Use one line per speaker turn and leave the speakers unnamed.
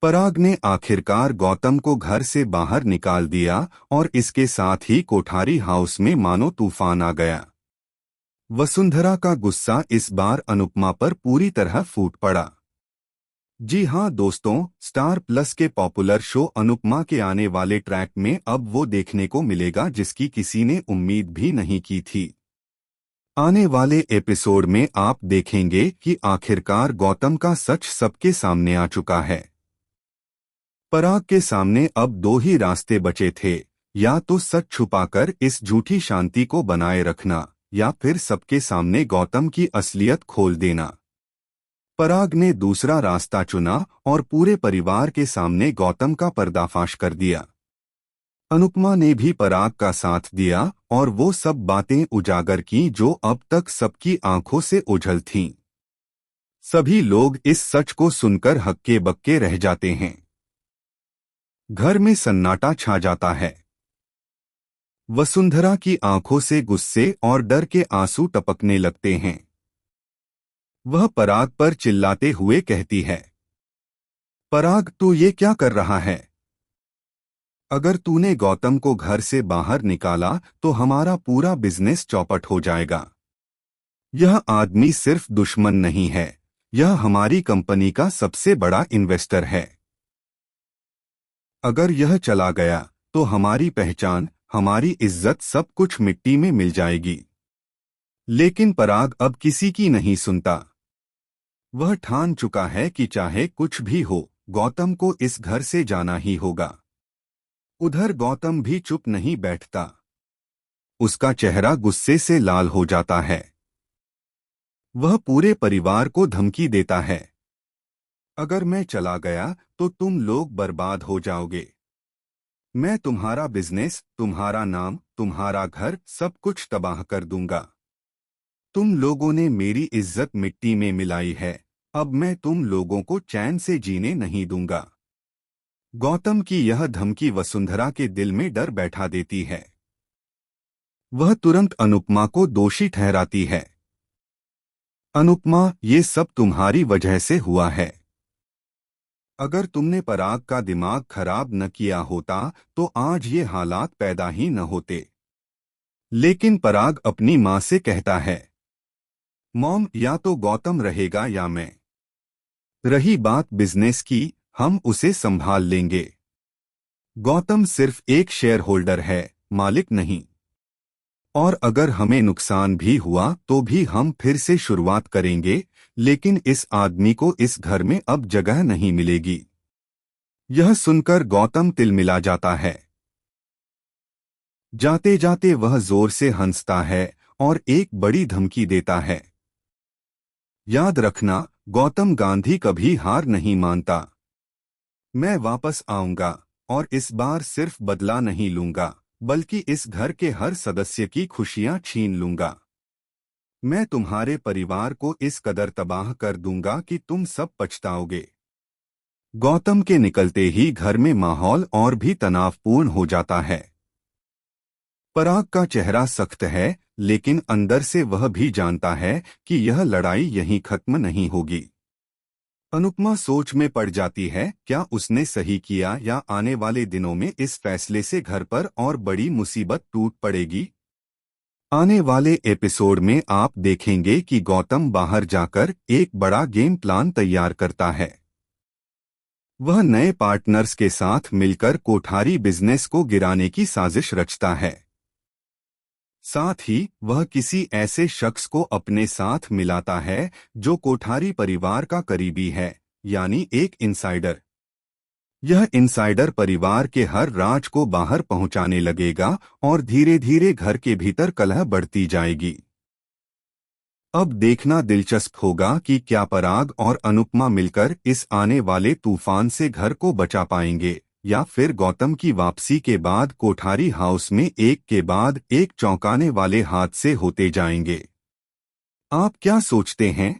पराग ने आखिरकार गौतम को घर से बाहर निकाल दिया और इसके साथ ही कोठारी हाउस में मानो तूफान आ गया। वसुंधरा का गुस्सा इस बार अनुपमा पर पूरी तरह फूट पड़ा। जी हां दोस्तों, स्टार प्लस के पॉपुलर शो अनुपमा के आने वाले ट्रैक में अब वो देखने को मिलेगा जिसकी किसी ने उम्मीद भी नहीं की थी। आने वाले एपिसोड में आप देखेंगे कि आखिरकार गौतम का सच सबके सामने आ चुका है। पराग के सामने अब दो ही रास्ते बचे थे, या तो सच छुपाकर इस झूठी शांति को बनाए रखना या फिर सबके सामने गौतम की असलियत खोल देना। पराग ने दूसरा रास्ता चुना और पूरे परिवार के सामने गौतम का पर्दाफाश कर दिया। अनुपमा ने भी पराग का साथ दिया और वो सब बातें उजागर की जो अब तक सबकी आंखों से ओझल थीं। सभी लोग इस सच को सुनकर हक्के बक्के रह जाते हैं। घर में सन्नाटा छा जाता है। वसुंधरा की आंखों से गुस्से और डर के आंसू टपकने लगते हैं। वह पराग पर चिल्लाते हुए कहती है, पराग, तू ये क्या कर रहा है? अगर तूने गौतम को घर से बाहर निकाला तो हमारा पूरा बिजनेस चौपट हो जाएगा। यह आदमी सिर्फ दुश्मन नहीं है, यह हमारी कंपनी का सबसे बड़ा इन्वेस्टर है। अगर यह चला गया तो हमारी पहचान, हमारी इज्जत सब कुछ मिट्टी में मिल जाएगी। लेकिन पराग अब किसी की नहीं सुनता। वह ठान चुका है कि चाहे कुछ भी हो, गौतम को इस घर से जाना ही होगा। उधर गौतम भी चुप नहीं बैठता। उसका चेहरा गुस्से से लाल हो जाता है। वह पूरे परिवार को धमकी देता है, अगर मैं चला गया तो तुम लोग बर्बाद हो जाओगे। मैं तुम्हारा बिजनेस, तुम्हारा नाम, तुम्हारा घर सब कुछ तबाह कर दूंगा। तुम लोगों ने मेरी इज्जत मिट्टी में मिलाई है, अब मैं तुम लोगों को चैन से जीने नहीं दूंगा। गौतम की यह धमकी वसुंधरा के दिल में डर बैठा देती है। वह तुरंत अनुपमा को दोषी ठहराती है। अनुपमा, ये सब तुम्हारी वजह से हुआ है। अगर तुमने पराग का दिमाग खराब न किया होता तो आज ये हालात पैदा ही न होते। लेकिन पराग अपनी माँ से कहता है, मॉम, या तो गौतम रहेगा या मैं। रही बात बिजनेस की, हम उसे संभाल लेंगे। गौतम सिर्फ एक शेयर होल्डर है, मालिक नहीं। और अगर हमें नुकसान भी हुआ तो भी हम फिर से शुरुआत करेंगे, लेकिन इस आदमी को इस घर में अब जगह नहीं मिलेगी। यह सुनकर गौतम तिलमिला जाता है। जाते जाते वह जोर से हंसता है और एक बड़ी धमकी देता है, याद रखना, गौतम गांधी कभी हार नहीं मानता। मैं वापस आऊंगा और इस बार सिर्फ बदला नहीं लूंगा, बल्कि इस घर के हर सदस्य की खुशियां छीन लूंगा। मैं तुम्हारे परिवार को इस कदर तबाह कर दूंगा कि तुम सब पछताओगे। गौतम के निकलते ही घर में माहौल और भी तनावपूर्ण हो जाता है। पराग का चेहरा सख्त है, लेकिन अंदर से वह भी जानता है कि यह लड़ाई यहीं खत्म नहीं होगी। अनुपमा सोच में पड़ जाती है, क्या उसने सही किया या आने वाले दिनों में इस फैसले से घर पर और बड़ी मुसीबत टूट पड़ेगी। आने वाले एपिसोड में आप देखेंगे कि गौतम बाहर जाकर एक बड़ा गेम प्लान तैयार करता है। वह नए पार्टनर्स के साथ मिलकर कोठारी बिजनेस को गिराने की साजिश रचता है। साथ ही वह किसी ऐसे शख्स को अपने साथ मिलाता है जो कोठारी परिवार का करीबी है, यानी एक इनसाइडर। यह इनसाइडर परिवार के हर राज को बाहर पहुंचाने लगेगा और धीरे धीरे घर के भीतर कलह बढ़ती जाएगी। अब देखना दिलचस्प होगा कि क्या पराग और अनुपमा मिलकर इस आने वाले तूफान से घर को बचा पाएंगे या फिर गौतम की वापसी के बाद कोठारी हाउस में एक के बाद एक चौंकाने वाले हादसे होते जाएंगे। आप क्या सोचते हैं?